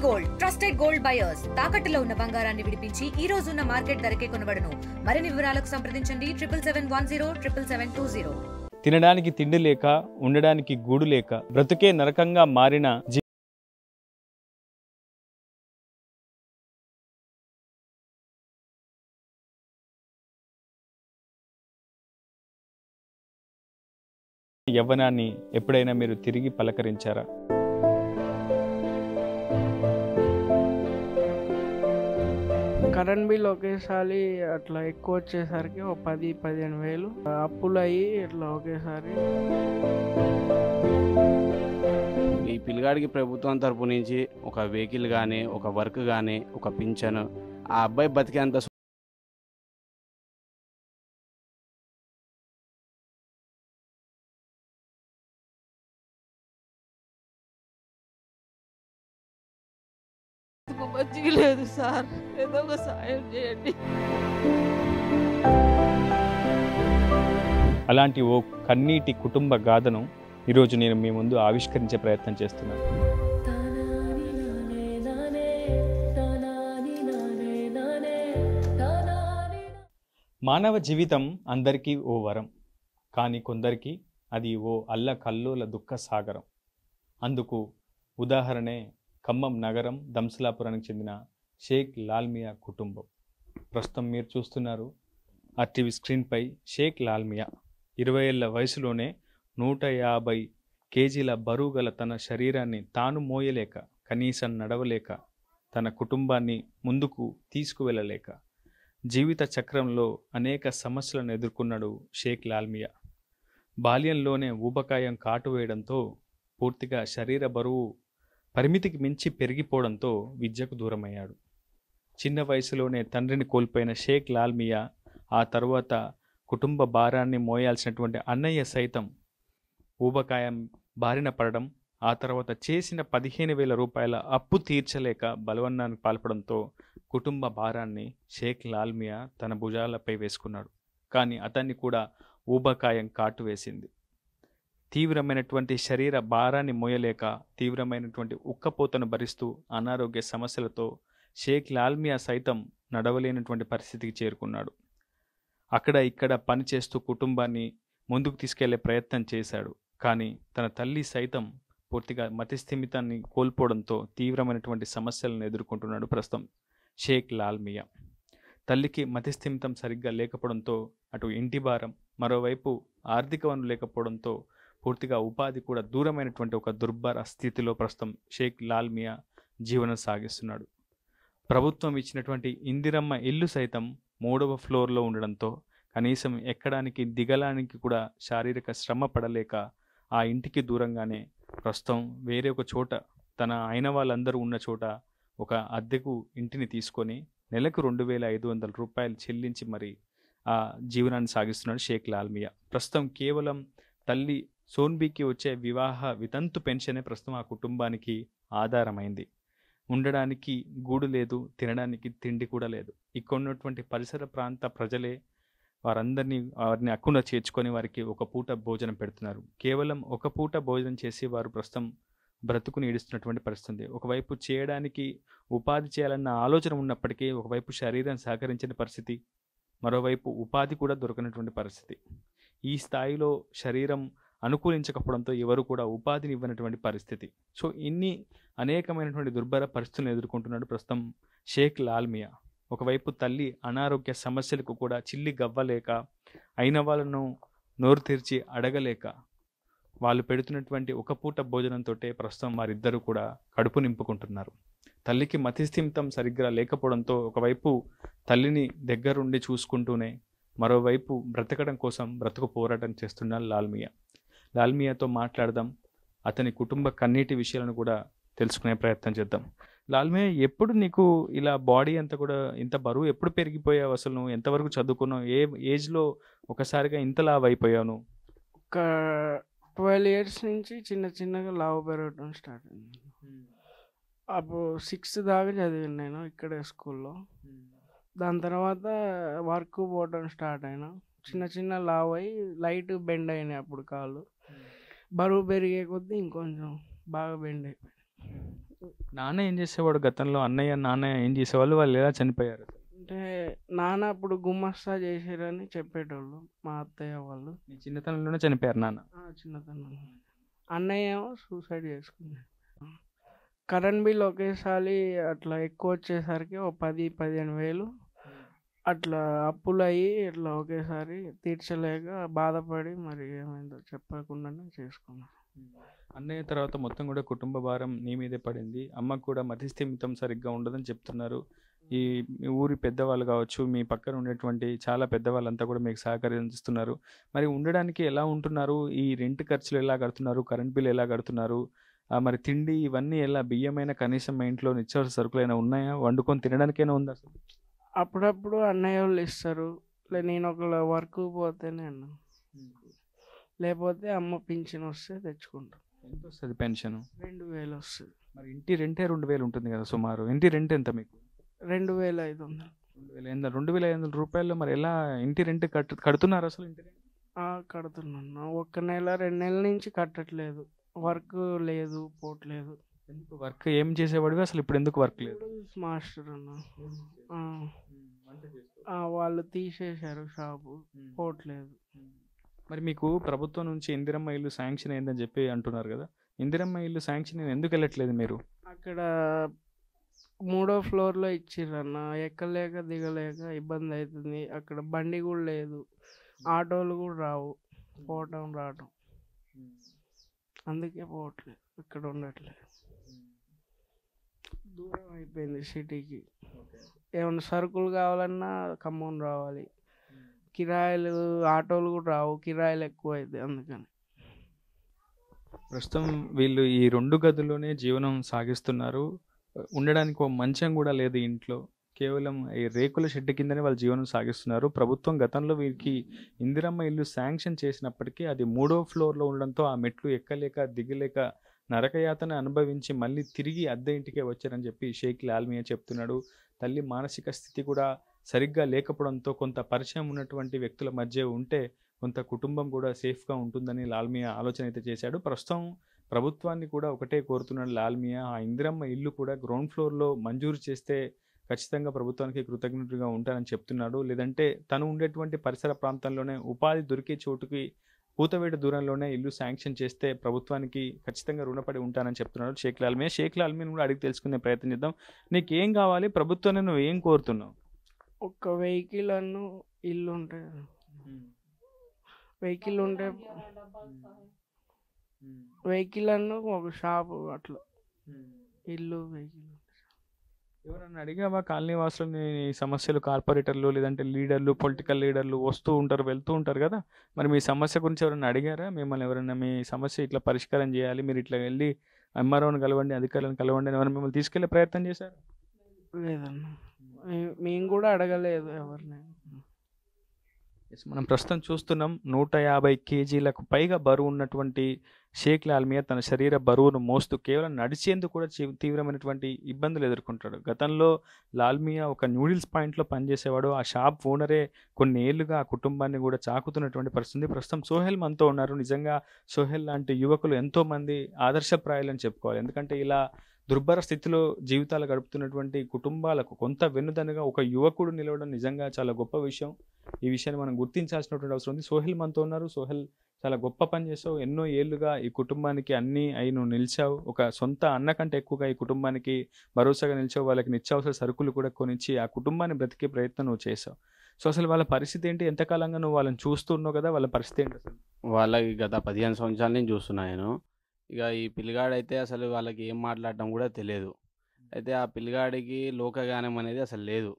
Gold trusted gold buyers తాకట్టులో ఉన్న బంగారాన్ని విడిపించి ఈ రోజు ఉన్న మార్కెట్ ధరకే కొనబడును. మరిన్ని వివరాలకు సంప్రదించండి 7710 తినడానికి తిండి లేక ఉండడానికి గూడు లేక బ్రతుకే నరకంగా మారిన యవ్వనాన్ని ఎప్పుడైనా మీరు తిరిగి పలకరించారా? కరెంట్ బిల్ ఒకేసారి అట్లా ఎక్కువ వచ్చేసరికి ఒక 10-15 వేలు అప్పులు అయ్యి ఇట్లా ఒకేసారి. ఈ పిల్లగాడికి ప్రభుత్వం తరపు నుంచి ఒక వెహికల్ కానీ, ఒక వర్క్ కానీ, ఒక పింఛను, ఆ అబ్బాయి బతికేంత మంచిగా లేదు సార్, ఏదో ఒక సాయం చేయండి. అలాంటి ఓ కన్నీటి కుటుంబ గాథను ఈరోజు నేను మీ ముందు ఆవిష్కరించే ప్రయత్నం చేస్తున్నాను. మానవ జీవితం అందరికీ ఓ వరం, కానీ కొందరికి అది ఓ అల్లకల్లోల దుఃఖ సాగరం. అందుకు ఉదాహరణే ఖమ్మం నగరం దంసలాపురానికి చెందిన షేక్ లాల్మియా కుటుంబం. ప్రస్తుతం మీరు చూస్తున్నారు ఆర్టీవీ స్క్రీన్పై షేక్ లాల్మియా 20 ఏళ్ల వయసులోనే 150 కేజీల బరువు గల తన శరీరాన్ని తాను మోయలేక, కనీసం నడవలేక, తన కుటుంబాన్ని ముందుకు తీసుకువెళ్ళలేక జీవిత చక్రంలో అనేక సమస్యలను ఎదుర్కొన్నాడు షేక్ లాల్మియా. బాల్యంలోనే ఊబకాయం కాటు వేయడంతో పూర్తిగా శరీర బరువు పరిమితికి మించి పెరిగిపోవడంతో విద్యకు దూరమయ్యాడు. చిన్న వయసులోనే తండ్రిని కోల్పోయిన షేక్ లాల్మియా ఆ తరువాత కుటుంబ భారాన్ని మోయాల్సినటువంటి అన్నయ్య సైతం ఊబకాయం బారిన పడడం, ఆ తర్వాత చేసిన 15,000 రూపాయల అప్పు తీర్చలేక బలవన్నానికి పాల్పడంతో కుటుంబ భారాన్ని షేక్ లాల్మియా తన భుజాలపై వేసుకున్నాడు. కానీ అతన్ని కూడా ఊబకాయం కాటు వేసింది. తీవ్రమైనటువంటి శరీర భారాన్ని మోయలేక, తీవ్రమైనటువంటి ఉక్కపోతను భరిస్తూ అనారోగ్య సమస్యలతో షేక్ లాల్మియా సైతం నడవలేనటువంటి పరిస్థితికి చేరుకున్నాడు. అక్కడ ఇక్కడ పనిచేస్తూ కుటుంబాన్ని ముందుకు తీసుకెళ్లే ప్రయత్నం చేశాడు. కానీ తన తల్లి సైతం పూర్తిగా మతిస్థిమితాన్ని కోల్పోవడంతో తీవ్రమైనటువంటి సమస్యలను ఎదుర్కొంటున్నాడు ప్రస్తుతం షేక్ లాల్మియా. తల్లికి మతిస్థిమితం సరిగ్గా లేకపోవడంతో అటు ఇంటి భారం, మరోవైపు ఆర్థిక వనరు లేకపోవడంతో పూర్తిగా ఉపాధి కూడా దూరమైనటువంటి ఒక దుర్భర స్థితిలో ప్రస్తుతం షేక్ లాల్మియా జీవనం సాగిస్తున్నాడు. ప్రభుత్వం ఇచ్చినటువంటి ఇందిరమ్మ ఇల్లు సైతం 3వ ఫ్లోర్లో ఉండడంతో కనీసం ఎక్కడానికి దిగడానికి కూడా శారీరక శ్రమ పడలేక ఆ ఇంటికి దూరంగానే ప్రస్తుతం వేరే ఒక చోట, తన అయిన వాళ్ళందరూ ఉన్న చోట ఒక అద్దెకు ఇంటిని తీసుకొని నెలకు 2,500 రూపాయలు చెల్లించి మరి ఆ జీవనాన్ని సాగిస్తున్నాడు షేక్ లాల్మియా. ప్రస్తుతం కేవలం తల్లి సోన్బీకి వచ్చే వివాహ వితంతు పెన్షనే ప్రస్తుతం ఆ కుటుంబానికి ఆధారమైంది. ఉండడానికి గూడు లేదు, తినడానికి తిండి కూడా లేదు. ఇక్కడ ఉన్నటువంటి పరిసర ప్రాంత ప్రజలే వారిని అక్కున చేర్చుకొని వారికి ఒక పూట భోజనం పెడుతున్నారు. కేవలం ఒక పూట భోజనం చేసి వారు ప్రస్తుతం బ్రతుకుని ఈడుస్తున్నటువంటి పరిస్థితి. ఒకవైపు చేయడానికి ఉపాధి చేయాలన్న ఆలోచన ఉన్నప్పటికీ ఒకవైపు శరీరం సహకరించని పరిస్థితి, మరోవైపు ఉపాధి కూడా దొరకనటువంటి పరిస్థితి. ఈ స్థాయిలో శరీరం అనుకూలించకపోవడంతో ఎవరు కూడా ఉపాధిని ఇవ్వనటువంటి పరిస్థితి. సో ఇన్ని అనేకమైనటువంటి దుర్భర పరిస్థితులను ఎదుర్కొంటున్నాడు ప్రస్తుతం షేక్ లాల్మియా. ఒకవైపు తల్లి అనారోగ్య సమస్యలకు కూడా చిల్లి గవ్వలేక, అయిన వాళ్ళను నోరు తెరిచి అడగలేక, వాళ్ళు పెడుతున్నటువంటి ఒక పూట భోజనంతో ప్రస్తుతం వారిద్దరూ కూడా కడుపు నింపుకుంటున్నారు. తల్లికి మతిస్థిమితం సరిగ్గా లేకపోవడంతో ఒకవైపు తల్లిని దగ్గరుండి చూసుకుంటూనే మరోవైపు బ్రతకడం కోసం బ్రతుకు పోరాటం చేస్తున్నారు లాల్మియా. లాల్మియాతో మాట్లాడదాం, అతని కుటుంబ కన్నీటి విషయాలను కూడా తెలుసుకునే ప్రయత్నం చేద్దాం. లాల్మియా, ఎప్పుడు నీకు ఇలా బాడీ అంతా కూడా ఇంత బరువు ఎప్పుడు పెరిగిపోయావు? అసలు నువ్వు ఎంతవరకు చదువుకున్నావు? ఏ ఏజ్లో ఒకసారిగా ఇంత లావు అయిపోయావు నువ్వు? ఒక 12 ఇయర్స్ నుంచి చిన్న చిన్నగా లావు పెరగడం స్టార్ట్ అయింది. అప్పుడు 6th దాకా చదివాను నేను ఇక్కడే స్కూల్లో. దాని తర్వాత వర్క్ పోవడం స్టార్ట్ అయినా, చిన్న చిన్న లావు అయ్యి లైట్ బెండ్ అయినాయి. అప్పుడు కాళ్ళు బరువు పెరిగే కొద్దీ ఇంకొంచెం బాగా బెండ్ అయిపోయింది. నాన్న ఏం చేసేవాడు గతంలో? అన్నయ్య నాన్న ఏం చేసేవాళ్ళు? వాళ్ళు ఎలా చనిపోయారు? అంటే నాన్న అప్పుడు గుమస్తా చేసారని చెప్పేటోళ్ళు మా అత్తయ్య వాళ్ళు. నీ చిన్నతనంలోనే చనిపోయారు నాన్న. చిన్నతనం. అన్నయ్య ఏమో సూసైడ్ చేసుకున్నాడు. కరెంట్ బిల్ ఒకేసారి అట్లా ఎక్కువ వచ్చేసరికి ఓ 10-15 వేలు అట్లా అప్పులు అయ్యి ఇట్లా ఒకేసారి తీర్చలేక బాధపడి మరి ఏమైందో చెప్పకుండానే చేసుకున్నాను. అన్నయ్య తర్వాత మొత్తం కూడా కుటుంబ భారం నీ మీదే పడింది. అమ్మకు కూడా మతిస్థిమితం సరిగ్గా ఉండదని చెప్తున్నారు. ఈ మీ ఊరి పెద్దవాళ్ళు కావచ్చు, మీ పక్కన ఉండేటువంటి చాలా పెద్దవాళ్ళంతా కూడా మీకు సహకరిస్తున్నారు. మరి ఉండడానికి ఎలా ఉంటున్నారు? ఈ రెంట్ ఖర్చులు ఎలా కడుతున్నారు? కరెంట్ బిల్ ఎలా కడుతున్నారు? మరి తిండి ఇవన్నీ ఎలా? బియ్యమైనా కనీసం మా ఇంట్లో నిత్యావసర సరుకులైనా ఉన్నాయా? వండుకొని తినడానికైనా ఉందా అసలు? అప్పుడప్పుడు అన్నయ్య వాళ్ళు ఇస్తారు. నేను ఒక వర్క్ పోతేనే అన్న, లేకపోతే అమ్మ పింఛన్ వస్తే తెచ్చుకుంటాం. ఎంత వస్తుంది పెన్షన్? 2000 వస్తుంది. మరి ఇంటి రెంటే 2000 ఉంటుంది కదా సుమారు. ఇంటి రెంట్ ఎంత మీకు? 2500. 2500 రూపాయలు. మరి ఎలా ఇంటి రెంట్ కడుతున్నారు అసలు? ఇంటి రెంట్ కడుతున్నాను. 1 నెల 2 నెలల నుంచి కట్టట్లేదు. వర్క్ లేదు, పోవట్లేదు. ఎందుకు? వర్క్ ఏం చేసేవాడివి అసలు? ఇప్పుడు ఎందుకు వర్క్ లేదు? మాస్టర్ అన్న. వాళ్ళు తీసేశారు షాపు, పోవట్లేదు. మరి మీకు ప్రభుత్వం నుంచి ఇందిరమ్మ ఇల్లు శాంక్షన్ అయిందని చెప్పి అంటున్నారు కదా, ఇందిరమ్మ ఇల్లు శాంక్షన్ ఎందుకు వెళ్ళట్లేదు మీరు? అక్కడ 3వ ఫ్లోర్లో ఇచ్చిర్రన్న, ఎక్కలేక దిగలేక ఇబ్బంది అవుతుంది. అక్కడ బండి కూడా లేదు, ఆటోలు కూడా రావు, పోవటం రావటం. అందుకే పోవట్లేదు, ఇక్కడ ఉండట్లేదు. దూరం అయిపోయింది సిటీకి. ఏమన్నా సరుకులు కావాలన్నా ఖమ్మం రావాలి. కిరాయిలు ఆటోలు కూడా రావు, కిరాయిలు ఎక్కువ అవుతాయి. అందుకని ప్రస్తుతం వీళ్ళు ఈ 2 గదుల్లోనే జీవనం సాగిస్తున్నారు. ఉండడానికి ఒక మంచం కూడా లేదు ఇంట్లో. కేవలం ఈ రేకుల షెడ్ కిందనే వాళ్ళు జీవనం సాగిస్తున్నారు. ప్రభుత్వం గతంలో వీరికి ఇందిరమ్మ ఇల్లు శాంక్షన్ చేసినప్పటికీ అది 3వ ఫ్లోర్లో ఉండడంతో ఆ మెట్లు ఎక్కలేక దిగలేక నరకయాతన అనుభవించి మళ్ళీ తిరిగి అద్దె ఇంటికే వచ్చారని చెప్పి షేక్ లాల్మియా చెప్తున్నాడు. తల్లి మానసిక స్థితి కూడా సరిగ్గా లేకపోవడంతో కొంత పరిచయం ఉన్నటువంటి వ్యక్తుల మధ్య ఉంటే కొంత కుటుంబం కూడా సేఫ్గా ఉంటుందని లాల్మియా ఆలోచన అయితే చేశాడు. ప్రస్తుతం ప్రభుత్వాన్ని కూడా ఒకటే కోరుతున్నాడు లాల్మియా, ఆ ఇందిరమ్మ ఇల్లు కూడా గ్రౌండ్ ఫ్లోర్లో మంజూరు చేస్తే ఖచ్చితంగా ప్రభుత్వానికి కృతజ్ఞతగా ఉంటానని చెప్తున్నాడు. లేదంటే తను ఉండేటువంటి పరిసర ప్రాంతంలోనే ఉపాధి దొరికే చోటుకి కూతవేట దూరంలోనే ఇల్లు శాంక్షన్ చేస్తే ప్రభుత్వానికి ఖచ్చితంగా రుణపడి ఉంటానని చెప్తున్నాడు షేక్ లాల్మియా. షేక్ లాల్మియాని కూడా అడిగి తెలుసుకునే ప్రయత్నం చేద్దాం. నీకేం కావాలి? ప్రభుత్వాన్ని నువ్వు ఏం కోరుతున్నావు? ఒక వెహికల్ అన్ను ఇల్లు ఉంటే, వెహికల్ ఉంటే వెహికల్ అన్ను ఒక షాపు అట్లా, ఇల్లు వెహికల్. ఎవరన్నా అడిగావా కాలనీ వాసులని సమస్యలు? కార్పొరేటర్లు లేదంటే లీడర్లు, పొలిటికల్ లీడర్లు వస్తూ ఉంటారు, వెళ్తూ ఉంటారు కదా, మరి మీ సమస్య గురించి ఎవరైనా అడిగారా? మిమ్మల్ని ఎవరైనా మీ సమస్య ఇట్లా పరిష్కారం చేయాలి, మీరు ఇట్లా వెళ్ళి ఎంఆర్ఓని కలవండి, అధికారులను కలవండి అని ఎవరైనా మిమ్మల్ని తీసుకెళ్లే ప్రయత్నం చేశారు? లేదన్న, మేము కూడా అడగలేదు ఎవరిని. మనం ప్రస్తుతం చూస్తున్నాం 150 కేజీలకు పైగా బరువు ఉన్నటువంటి షేక్ లాల్మియా తన శరీర బరువును మోస్తూ కేవలం నడిచేందుకు కూడా తీవ్రమైనటువంటి ఇబ్బందులు ఎదుర్కొంటాడు. గతంలో లాల్మియా ఒక న్యూడిల్స్ పాయింట్లో పనిచేసేవాడు. ఆ షాప్ ఓనరే కొన్ని ఏళ్లుగా ఆ కుటుంబాన్ని కూడా చాకుతున్నటువంటి పరిస్థితి. ప్రస్తుతం సోహెల్ మనతో ఉన్నారు. నిజంగా సోహెల్ లాంటి యువకులు ఎంతోమంది ఆదర్శప్రాయాలని చెప్పుకోవాలి. ఎందుకంటే ఇలా దుర్భర స్థితిలో జీవితాలు గడుపుతున్నటువంటి కుటుంబాలకు కొంత వెన్నుదన్నుగా ఒక యువకుడు నిలవడం నిజంగా చాలా గొప్ప విషయం. ఈ విషయాన్ని మనం గుర్తించాల్సినటువంటి అవసరం ఉంది. సోహెల్ మనతో ఉన్నారు. సోహెల్, చాలా గొప్ప పని చేసావు. ఎన్నో ఏళ్ళుగా ఈ కుటుంబానికి అన్నీ అయి నువ్వు నిలిచావు. ఒక సొంత అన్న కంటే ఎక్కువగా ఈ కుటుంబానికి భరోసాగా నిలిచావు. వాళ్ళకి నిత్యావసర సరుకులు కూడా కొనిచ్చి ఆ కుటుంబాన్ని బ్రతికే ప్రయత్నం నువ్వు చేసావు. సో అసలు వాళ్ళ పరిస్థితి ఏంటి? ఎంతకాలంగా నువ్వు వాళ్ళని చూస్తున్నావు కదా, వాళ్ళ పరిస్థితి ఏంటి అసలు? వాళ్ళకి గత 15 సంవత్సరాల నుంచి చూస్తున్నా నేను. ఇక ఈ పిల్లగాడైతే అసలు వాళ్ళకి ఏం మాట్లాడటం కూడా తెలియదు. అయితే ఆ పిల్లగాడికి లోకగానం అనేది అసలు లేదు.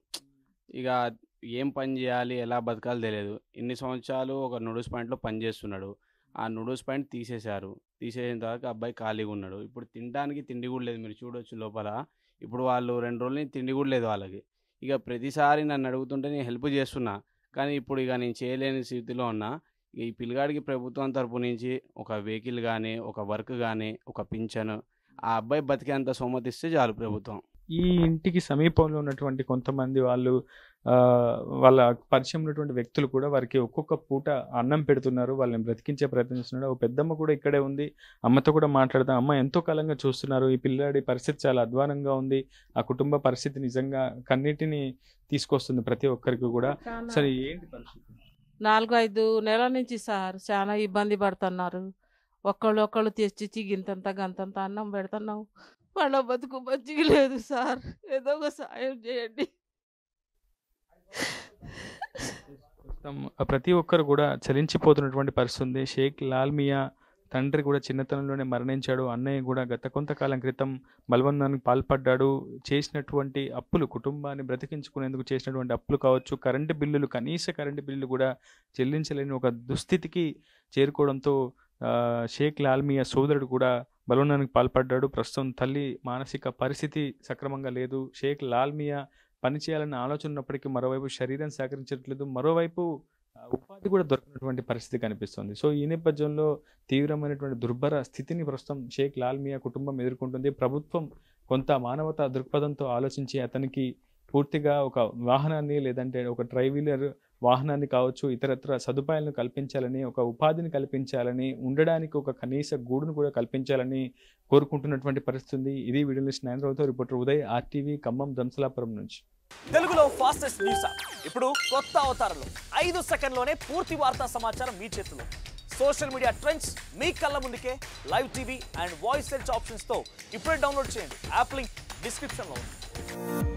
ఇక ఏం పని చేయాలి, ఎలా బతకాలి తెలియదు. ఇన్ని సంవత్సరాలు ఒక నూడిల్స్ పాయింట్లో పని చేస్తున్నాడు. ఆ నూడిల్స్ పాయింట్ తీసేశారు. తీసేసిన తర్వాత అబ్బాయి ఖాళీగా ఉన్నాడు. ఇప్పుడు తినడానికి తిండి కూడా లేదు. మీరు చూడొచ్చు లోపల. ఇప్పుడు వాళ్ళు 2 రోజుల నుంచి తిండి కూడా లేదు వాళ్ళకి. ఇక ప్రతిసారి నన్ను అడుగుతుంటే నేను హెల్ప్ చేస్తున్నా, కానీ ఇప్పుడు ఇక నేను చేయలేని స్థితిలో ఉన్నా. ఈ పిల్లగాడికి ప్రభుత్వం తరపు నుంచి ఒక వెహికల్ కానీ, ఒక వర్క్ కానీ, ఒక పింఛను, ఆ అబ్బాయి బతికేంత సొమ్మతిస్తే చాలు ప్రభుత్వం. ఈ ఇంటికి సమీపంలో ఉన్నటువంటి కొంతమంది వాళ్ళు వాళ్ళ పరిచయం ఉన్నటువంటి వ్యక్తులు కూడా వారికి ఒక్కొక్క పూట అన్నం పెడుతున్నారు, వాళ్ళని బ్రతికించే ప్రయత్నం చేస్తున్నారు. ఒక పెద్దమ్మ కూడా ఇక్కడే ఉంది, అమ్మతో కూడా మాట్లాడదాం. అమ్మ ఎంతో కాలంగా చూస్తున్నారు, ఈ పిల్లాడి పరిస్థితి చాలా అధ్వానంగా ఉంది, ఆ కుటుంబ పరిస్థితి నిజంగా కన్నీటిని తీసుకొస్తుంది ప్రతి ఒక్కరికి కూడా. సరే ఏంటి పరిస్థితి? 4-5 నెలల నుంచి సార్ చాలా ఇబ్బంది పడుతున్నారు. ఒకళ్ళు తెచ్చి గింతంత గంతంత అన్నం పెడుతున్నాం. వాళ్ళ బతుకు మంచిగా లేదు సార్, ఏదో ఒక సాయం చేయండి. ప్రతి ఒక్కరు కూడా చలించిపోతున్నటువంటి పరిస్థితి ఉంది. షేక్ లాల్మియా తండ్రి కూడా చిన్నతనంలోనే మరణించాడు. అన్నయ్య కూడా గత కొంతకాలం క్రితం బలవన్నానికి పాల్పడ్డాడు. చేసినటువంటి అప్పులు, కుటుంబాన్ని బ్రతికించుకునేందుకు చేసినటువంటి అప్పులు కావచ్చు, కరెంటు బిల్లులు, కనీస కరెంటు బిల్లులు కూడా చెల్లించలేని ఒక దుస్థితికి చేరుకోవడంతో షేక్ లాల్మియా సోదరుడు కూడా బలవన్నానికి పాల్పడ్డాడు. ప్రస్తుతం తల్లి మానసిక పరిస్థితి సక్రమంగా లేదు. షేక్ లాల్మియా పని చేయాలన్న ఆలోచన ఉన్నప్పటికీ మరోవైపు శరీరం సహకరించట్లేదు, మరోవైపు ఉపాధి కూడా దొరకనటువంటి పరిస్థితి కనిపిస్తుంది. సో ఈ నేపథ్యంలో తీవ్రమైనటువంటి దుర్భర స్థితిని ప్రస్తుతం షేక్ లాల్మియా కుటుంబం ఎదుర్కొంటుంది. ప్రభుత్వం కొంత మానవతా దృక్పథంతో ఆలోచించి అతనికి పూర్తిగా ఒక వాహనాన్ని, లేదంటే ఒక ట్రైవీలర్ వాహనాన్ని కావచ్చు, ఇతరత్ర సదుపాయాలను కల్పించాలని, ఒక ఉపాధిని కల్పించాలని, ఉండడానికి ఒక కనీస గూడును కూడా కల్పించాలని కోరుకుంటున్నటువంటి పరిస్థితి. ఇది video list 9 reporter Uday, RTV Khammam Damsalapuram నుంచి. తెలుగులో ఫాస్టెస్ట్ న్యూస్ యాప్ ఇప్పుడు కొత్త అవతారంలో 5 సెకండ్లోనే పూర్తి వార్తా సమాచారం మీ చేతిలో. సోషల్ మీడియా ట్రెండ్స్ మీ కళ్ళ ముందుకే live TV and voice search ఆప్షన్స్తో ఇప్పుడే డౌన్లోడ్ చేయండి. యాప్ లింక్ డిస్క్రిప్షన్లో ఉంది.